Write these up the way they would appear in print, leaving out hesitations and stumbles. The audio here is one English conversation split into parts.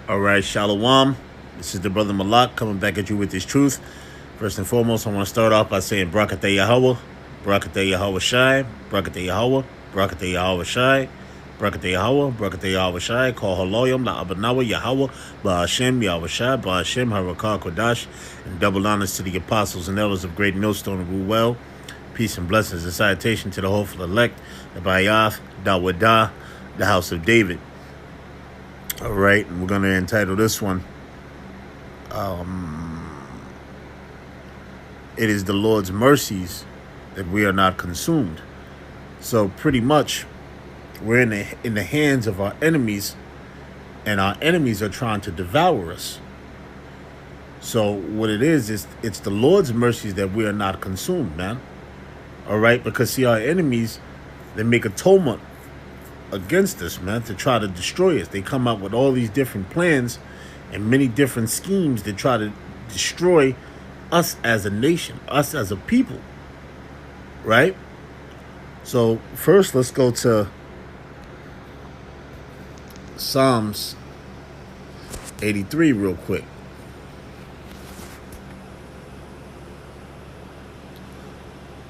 All right, Shalom. This is the brother Malak coming back at you with this truth. First and foremost, I want to start off by saying Barakatah Yahweh, Barakatah Yahweh Shai, Barakatah Yahweh, Barakatah Yahweh Shai, Barakatah Yahweh, Barakatah Yahweh Shai, Call Haloyam, La Abanawa Yahweh, Ba'ashem Yahweh Shai, Ba'ashem Harakah Kodash, and double honors to the apostles and elders of Great Millstone and Ruel. Peace and blessings and salutation to the hopeful elect, the Bayath, Dawadah, the house of David. All right, and we're going to entitle this one, It is the Lord's mercies that we are not consumed. So pretty much, we're in the hands of our enemies, and our enemies are trying to devour us. So what it is it's the Lord's mercies that we are not consumed, man. All right, because see, our enemies, they make a tumult against us, man, to try to destroy us. They come up with all these different plans and many different schemes to try to destroy us as a nation, us as a people, right? So first, let's go to Psalms 83 real quick.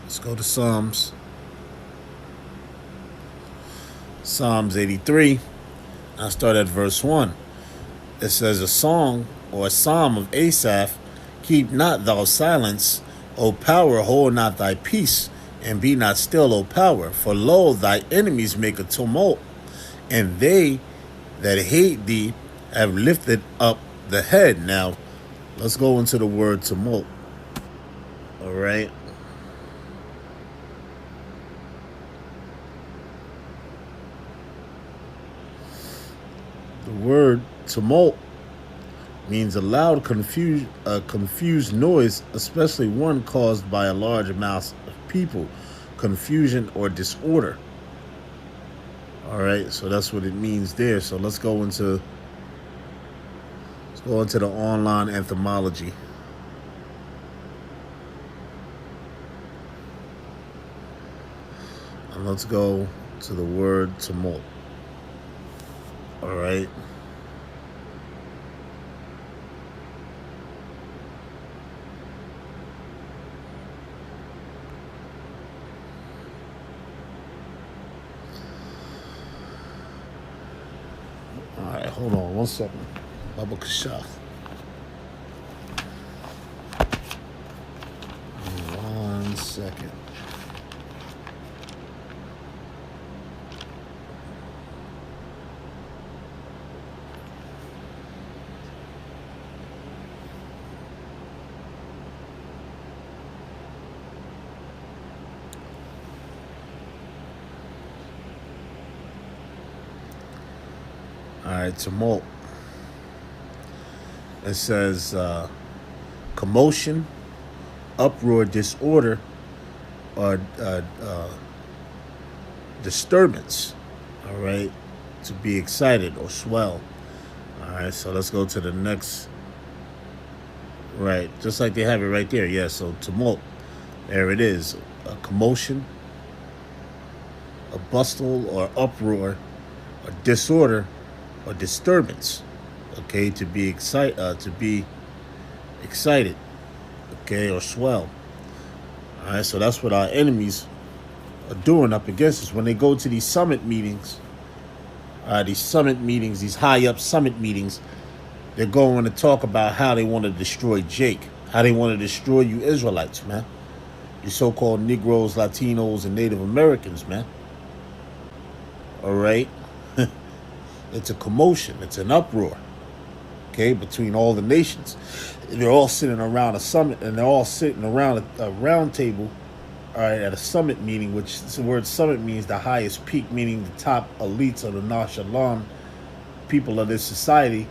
Let's go to Psalms 83. I'll start at verse 1. It says, a song or a psalm of Asaph, keep not thou silence, O power, hold not thy peace, and be not still, O power. For lo, thy enemies make a tumult, and they that hate thee have lifted up the head. Now, let's go into the word tumult. All right. The word tumult means a loud, confused noise, especially one caused by a large mass of people, confusion or disorder. All right, so that's what it means there. So let's go into the online etymology. And let's go to the word tumult. All right. All right, hold on 1 second. Baba Kashaf. 1 second. All right, tumult. It says commotion, uproar, disorder, or disturbance. All right, to be excited or swell. All right, so let's go to the next. Right, just like they have it right there. Yeah, so tumult. There it is. A commotion, a bustle or uproar, a disorder, or disturbance, okay, to be excited, okay, or swell. All right, so that's what our enemies are doing up against us when they go to these summit meetings. These high up summit meetings, they're going to talk about how they want to destroy Jake, how they want to destroy you Israelites, man, you so-called Negroes, Latinos, and Native Americans, man. All right. It's a commotion. It's an uproar, okay, between all the nations. They're all sitting around a summit, and they're all sitting around a round table, all right, at a summit meeting, which the word summit means the highest peak, meaning the top elites of the Nashalan people of this society,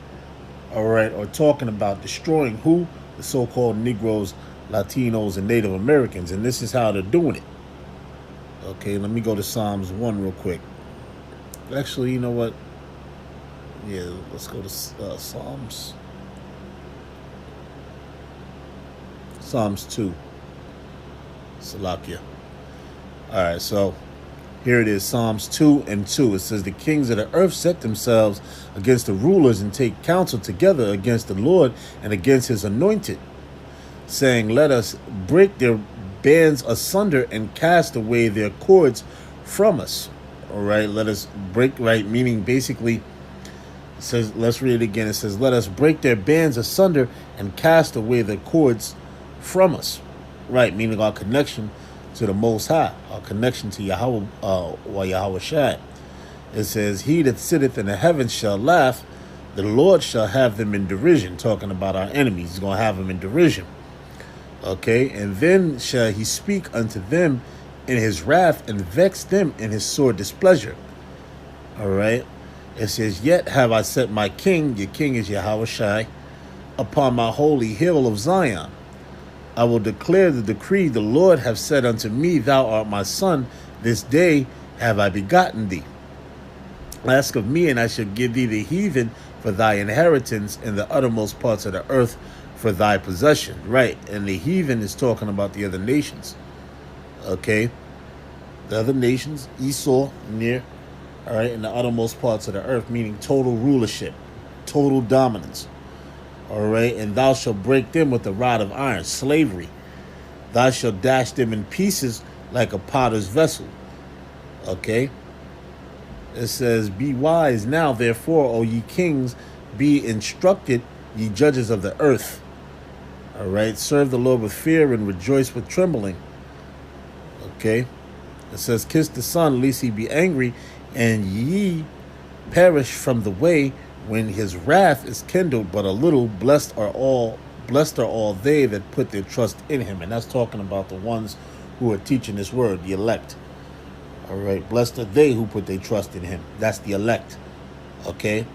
all right, are talking about destroying who? The so-called Negroes, Latinos, and Native Americans, and this is how they're doing it. Okay, let me go to Psalms 1 real quick. Actually, you know what? Yeah, let's go to Psalms 2. Salakia. All right, so Here it is, Psalms 2 and 2. It says, the kings of the earth set themselves against the rulers and take counsel together against the Lord and against his anointed, saying, let us break their bands asunder and cast away their cords from us. All right, let us break, right, meaning basically, it says, let's read it again. It says, let us break their bands asunder and cast away their cords from us. Right, meaning our connection to the Most High, our connection to Yahweh, or Yahweh Shai. It says, he that sitteth in the heavens shall laugh, the Lord shall have them in derision. Talking about our enemies, he's going to have them in derision. Okay, and then shall he speak unto them in his wrath and vex them in his sore displeasure. All right, it says, yet have I set my king, your king is Yahweh Shai, upon my holy hill of Zion. I will declare the decree, the Lord hath said unto me, thou art my son, this day have I begotten thee. Ask of me, and I shall give thee the heathen for thy inheritance, and the uttermost parts of the earth for thy possession. Right, and the heathen is talking about the other nations. Okay, the other nations, Esau, near, all right, in the uttermost parts of the earth, meaning total rulership, total dominance. All right, and thou shalt break them with a rod of iron, slavery. Thou shalt dash them in pieces like a potter's vessel. Okay, it says, be wise now, therefore, O ye kings, be instructed, ye judges of the earth. All right, serve the Lord with fear and rejoice with trembling. Okay, it says, kiss the Son, lest he be angry, and ye perish from the way when his wrath is kindled but a little. Blessed are all they that put their trust in him. And that's talking about the ones who are teaching this word, the elect. All right, blessed are they who put their trust in him. That's the elect. Okay,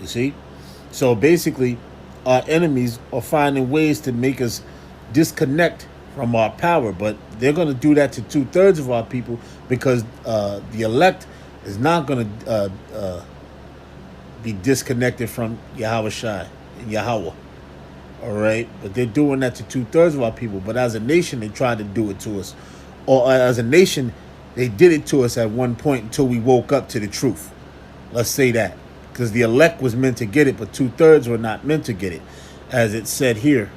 you see? So basically, our enemies are finding ways to make us disconnect from our power, but they're going to do that to 2/3 of our people, because the elect is not going to be disconnected from Yahweh Shai and Yahweh. All right, but they're doing that to 2/3 of our people. But as a nation, they tried to do it to us, or as a nation, they did it to us at one point until we woke up to the truth. Let's say that, because the elect was meant to get it, but 2/3 were not meant to get it, as it said here.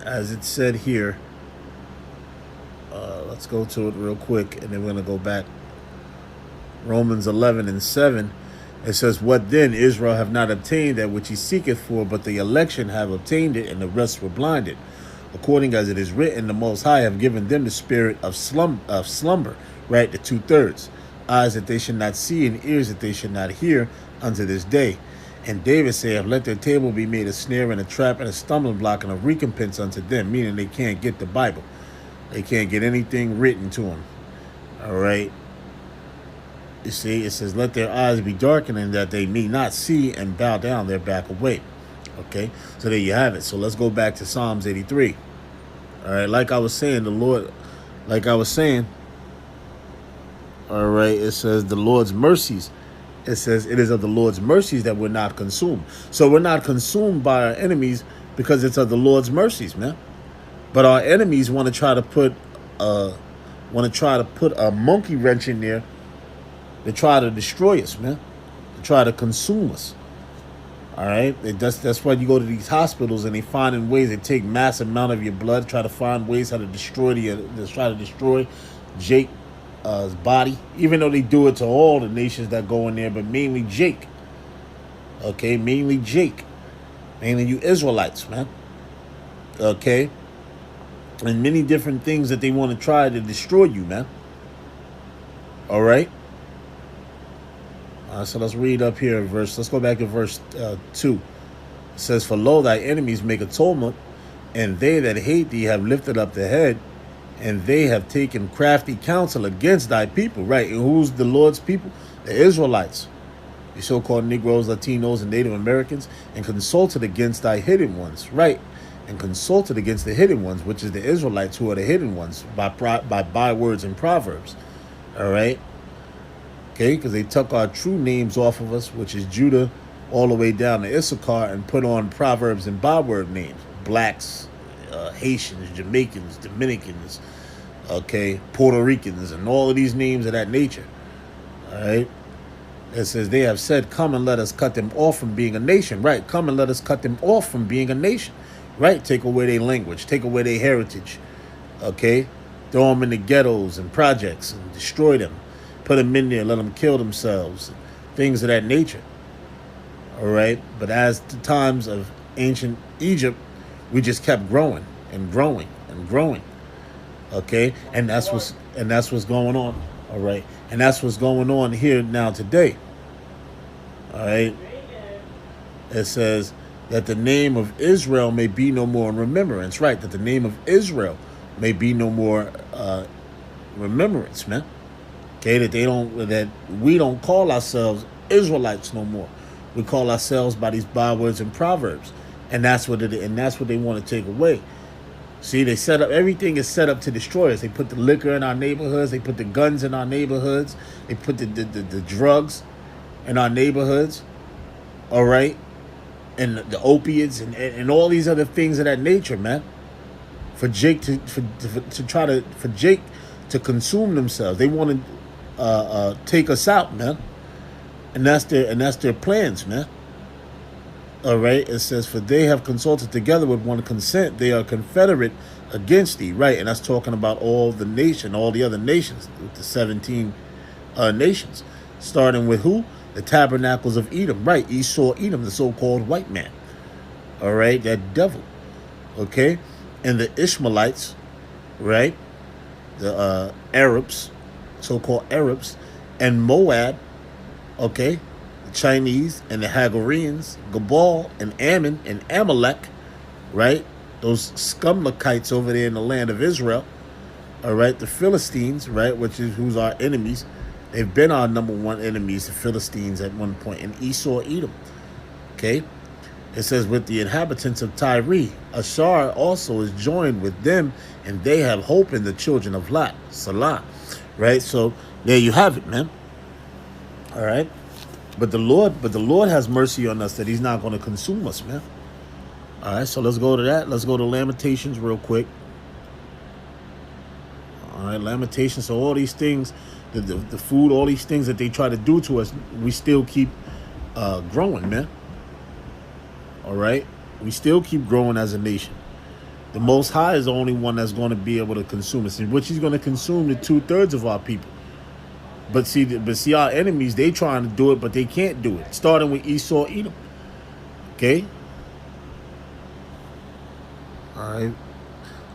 As it said here. Let's go to it real quick, and then we're going to go back. Romans 11 and 7. It says, what then? Israel have not obtained that which he seeketh for, but the election have obtained it, and the rest were blinded. According as it is written, the Most High have given them the spirit of slumber, right? The 2/3. Eyes that they should not see, and ears that they should not hear unto this day. And David saith, let their table be made a snare and a trap and a stumbling block and a recompense unto them, meaning they can't get the Bible. They can't get anything written to them. All right. You see, it says, let their eyes be darkened, and that they may not see, and bow down their back away. Okay, so there you have it. So let's go back to Psalms 83. All right, like I was saying, the Lord, like I was saying, all right, it says the Lord's mercies. It says it is of the Lord's mercies that we're not consumed. So we're not consumed by our enemies because it's of the Lord's mercies, man. But our enemies want to try to put a monkey wrench in there to try to destroy us, man. To try to consume us. All right, that's why you go to these hospitals and they find ways to take massive amount of your blood, try to find ways how to destroy Jake's body. Even though they do it to all the nations that go in there, but mainly Jake. Okay, mainly Jake, mainly you Israelites, man. Okay, and many different things that they want to try to destroy you, man. All right. So let's read up here in verse. Let's go back to verse 2. It says, for lo, thy enemies make a tumult, and they that hate thee have lifted up the head, and they have taken crafty counsel against thy people. Right. And who's the Lord's people? The Israelites, the so-called Negroes, Latinos, and Native Americans, and consulted against thy hidden ones. Right. And consulted against the hidden ones, which is the Israelites, who are the hidden ones, by bywords and proverbs. All right. Okay, because they took our true names off of us, which is Judah, all the way down to Issachar, and put on proverbs and byword names. Blacks, Haitians, Jamaicans, Dominicans, okay, Puerto Ricans, and all of these names of that nature. All right. It says they have said, come and let us cut them off from being a nation. Right. Come and let us cut them off from being a nation. Right. Take away their language. Take away their heritage. Okay. Throw them in the ghettos and projects and destroy them. Put them in there. Let them kill themselves. Things of that nature. All right. But as the times of ancient Egypt, we just kept growing and growing and growing. Okay. And that's what's going on. All right. And that's what's going on here now today. All right. It says that the name of Israel may be no more in remembrance. Right. That the name of Israel may be no more remembrance, man. Okay. That we don't call ourselves Israelites no more. We call ourselves by these bywords and proverbs. And that's what they want to take away. See, they set up, everything is set up to destroy us. They put the liquor in our neighborhoods. They put the guns in our neighborhoods. They put the drugs in our neighborhoods. All right. And the opiates and all these other things of that nature, man. For Jake to consume themselves. They want to take us out, man. And that's their plans, man. All right, it says, for they have consulted together with one consent. They are confederate against thee. Right, and that's talking about all the other nations, the 17 nations. Starting with who? The tabernacles of Edom. Right, Esau, Edom, the so-called white man. All right, that devil. Okay, and the Ishmaelites, right, the Arabs, so-called Arabs, and Moab, okay, Chinese and the Hagareans, Gabal and Ammon and Amalek, right? Those scumlakites over there in the land of Israel, all right? The Philistines, right? Who's our enemies? They've been our number one enemies, the Philistines at one point, and Esau, Edom, okay? It says, with the inhabitants of Tyre, Ashar also is joined with them, and they have hope in the children of Lot, Salah, right? So there you have it, man. All right. But the Lord has mercy on us that he's not going to consume us, man. All right, so let's go to that. Let's go to Lamentations real quick. All right, Lamentations. So all these things, the food, all these things that they try to do to us, we still keep growing, man. All right, we still keep growing as a nation. The Most High is the only one that's going to be able to consume us, which he's going to consume the 2/3 of our people. But see, our enemies, they trying to do it, but they can't do it. Starting with Esau, Edom. Okay? All right.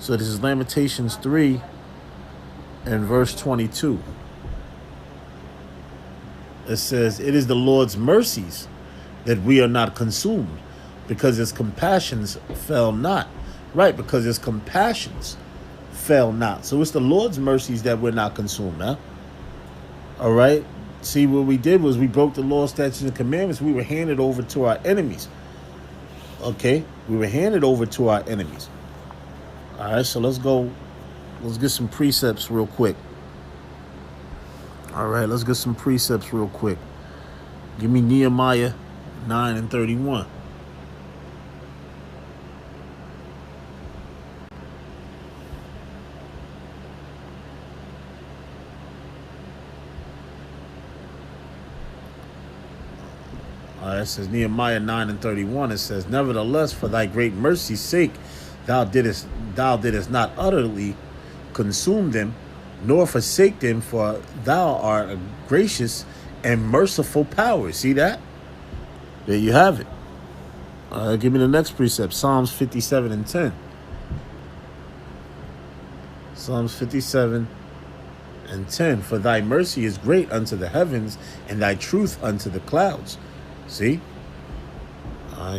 So this is Lamentations 3 and verse 22. It says, it is the Lord's mercies that we are not consumed, because his compassions fell not. Right, because his compassions fell not. So it's the Lord's mercies that we're not consumed, man. All right. See, what we did was we broke the law, statutes, and commandments. We were handed over to our enemies. Okay. We were handed over to our enemies. All right. So let's go. Let's get some precepts real quick. All right. Let's get some precepts real quick. Give me Nehemiah 9 and 31. It says Nehemiah 9 and 31. It says, nevertheless, for thy great mercy's sake, thou didst not utterly consume them, nor forsake them, for thou art a gracious and merciful power. See that? There you have it. Give me the next precept, Psalms 57 and 10. Psalms 57 and 10. For thy mercy is great unto the heavens, and thy truth unto the clouds. See?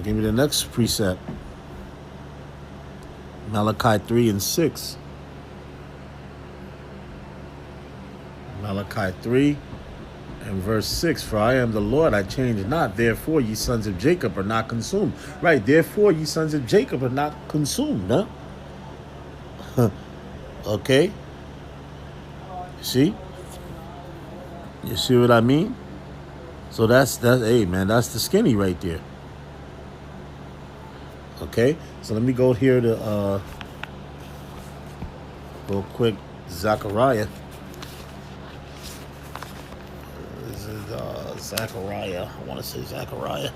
Give me the next precept. Malachi 3 and 6. Malachi 3 and verse 6. For I am the Lord, I change not. Therefore, ye sons of Jacob are not consumed. Right, therefore, ye sons of Jacob are not consumed, huh? Okay? See? You see what I mean? So that's hey man, that's the skinny right there. Okay, so let me go here to real quick, Zechariah. This is Zechariah. I want to say Zechariah.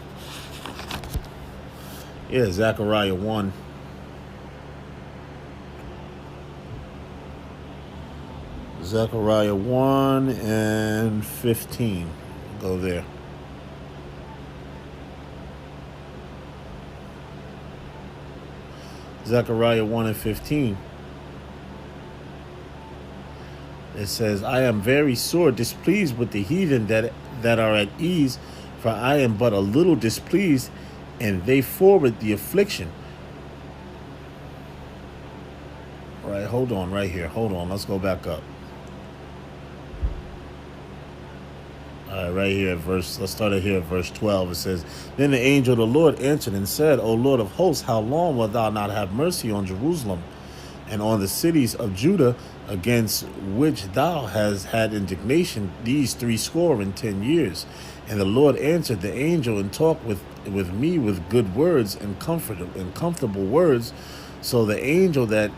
Yeah, Zechariah 1. Zechariah 1 and 15. Go there. Zechariah 1 and 15. It says, I am very sore displeased with the heathen that are at ease, for I am but a little displeased, and they forward the affliction. All right, hold on right here. Hold on. Let's go back up. All right, right here at let's start it here at verse 12. It says, Then the angel of the Lord answered and said, O Lord of hosts, how long wilt thou not have mercy on Jerusalem and on the cities of Judah, against which thou hast had indignation these 70 years? And the Lord answered the angel and talked with me with good words and comfortable words. So the angel that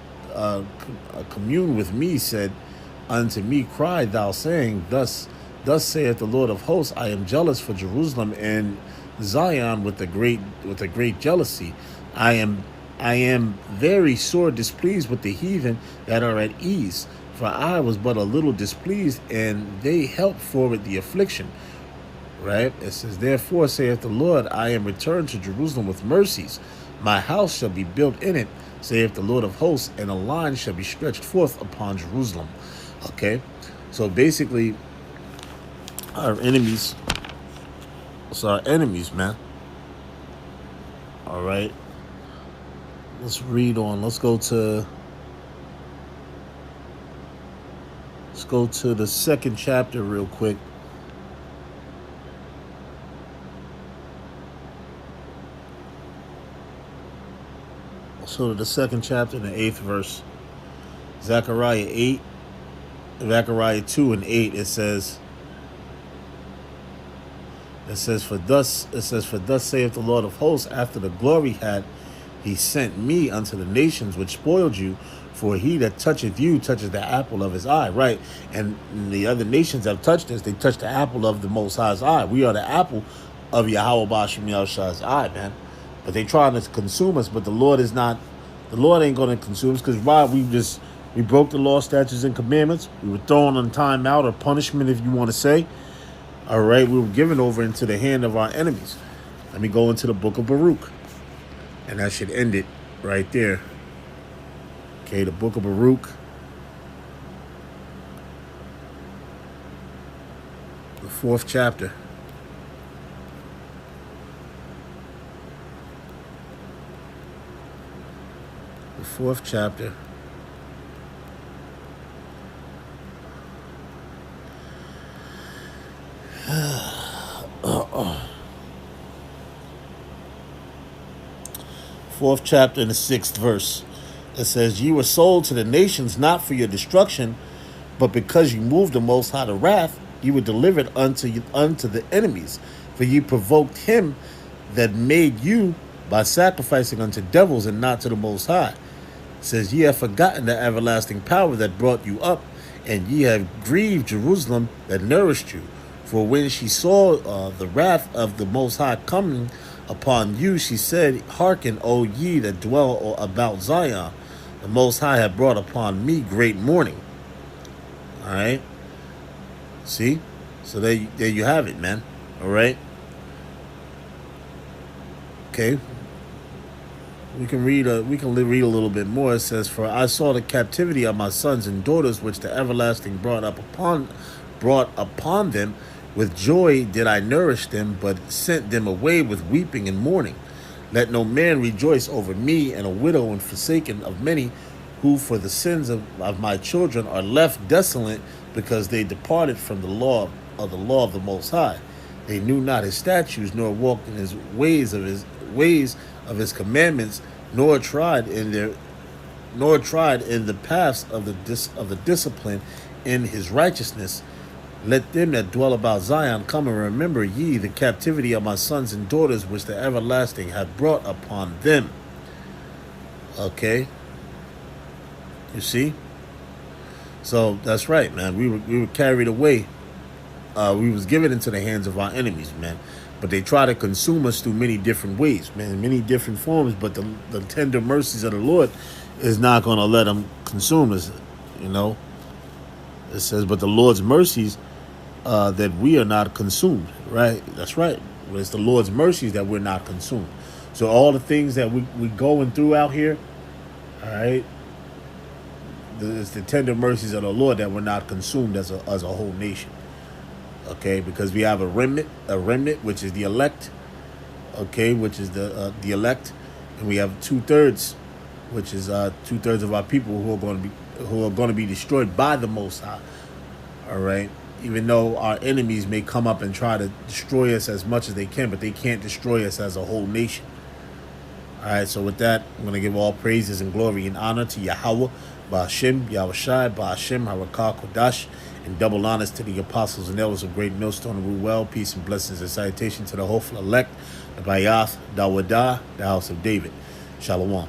communed with me said unto me, Cry thou, saying, Thus saith the Lord of hosts, I am jealous for Jerusalem and Zion with a great jealousy. I am very sore displeased with the heathen that are at ease, for I was but a little displeased, and they helped forward the affliction. Right? It says, Therefore saith the Lord, I am returned to Jerusalem with mercies. My house shall be built in it, saith the Lord of hosts, and a line shall be stretched forth upon Jerusalem. Okay? So basically, our enemies, it's our enemies, man. All right? Let's read on. Let's go to the second chapter real quick. So the second chapter, the 8th verse, Zechariah 2 and 8. It says, For thus saith the Lord of hosts, after the glory had he sent me unto the nations which spoiled you, for he that toucheth you toucheth the apple of his eye. Right? And the other nations have touched us. They touched the apple of the Most High's eye. We are the apple of Yahweh Bashim Yahshua's eye, man. But they trying to consume us, but the Lord is not. The Lord ain't going to consume us, because why? We broke the law, statutes, and commandments. We were thrown on time out, or punishment, if you want to say. All right, we were given over into the hand of our enemies. Let me go into the book of Baruch, and that should end it right there. Okay, the book of Baruch, the 4th chapter. The 4th chapter. Fourth chapter and the 6th verse. It says, Ye were sold to the nations not for your destruction, but because you moved the Most High to wrath, you were delivered unto the enemies. For ye provoked him that made you by sacrificing unto devils and not to the Most High. It says, Ye have forgotten the everlasting power that brought you up, and ye have grieved Jerusalem that nourished you. For when she saw the wrath of the Most High coming upon you, she said, Hearken, O ye that dwell about Zion. The Most High hath brought upon me great mourning. All right? See? So there you have it, man. All right? Okay. We can read a little bit more. It says, For I saw the captivity of my sons and daughters, which the everlasting brought upon them. With joy did I nourish them, but sent them away with weeping and mourning. Let no man rejoice over me, and a widow and forsaken of many, who for the sins of my children are left desolate, because they departed from the law of the Most High. They knew not his statutes, nor walked in his ways of his commandments, nor tried in the paths of the discipline in his righteousness. Let them that dwell about Zion come and remember ye the captivity of my sons and daughters, which the everlasting hath brought upon them. Okay. You see? So that's right, man. We were carried away. We was given into the hands of our enemies, man. But they try to consume us through many different ways, man, many different forms. But the tender mercies of the Lord is not going to let them consume us. You know, it says, but the Lord's mercies that we are not consumed. Right? That's right. It's the Lord's mercies that we're not consumed. So all the things that we going through out here, all right, it's the tender mercies of the Lord that we're not consumed as a whole nation. Okay, because we have a remnant, which is the elect. Okay, which is the elect, and we have 2/3, which is 2/3 of our people who are going to be destroyed by the Most High. All right, even though our enemies may come up and try to destroy us as much as they can, but they can't destroy us as a whole nation. All right, so with that, I'm going to give all praises and glory and honor to Yahweh, Ba'ashem, Yahushai, Ba'ashem, Harakah, Kodash, and double honors to the apostles and elders of Great Millstone and rule well. Peace and blessings and salutation to the hopeful elect, the Bayath, Dawadah, the house of David. Shalom.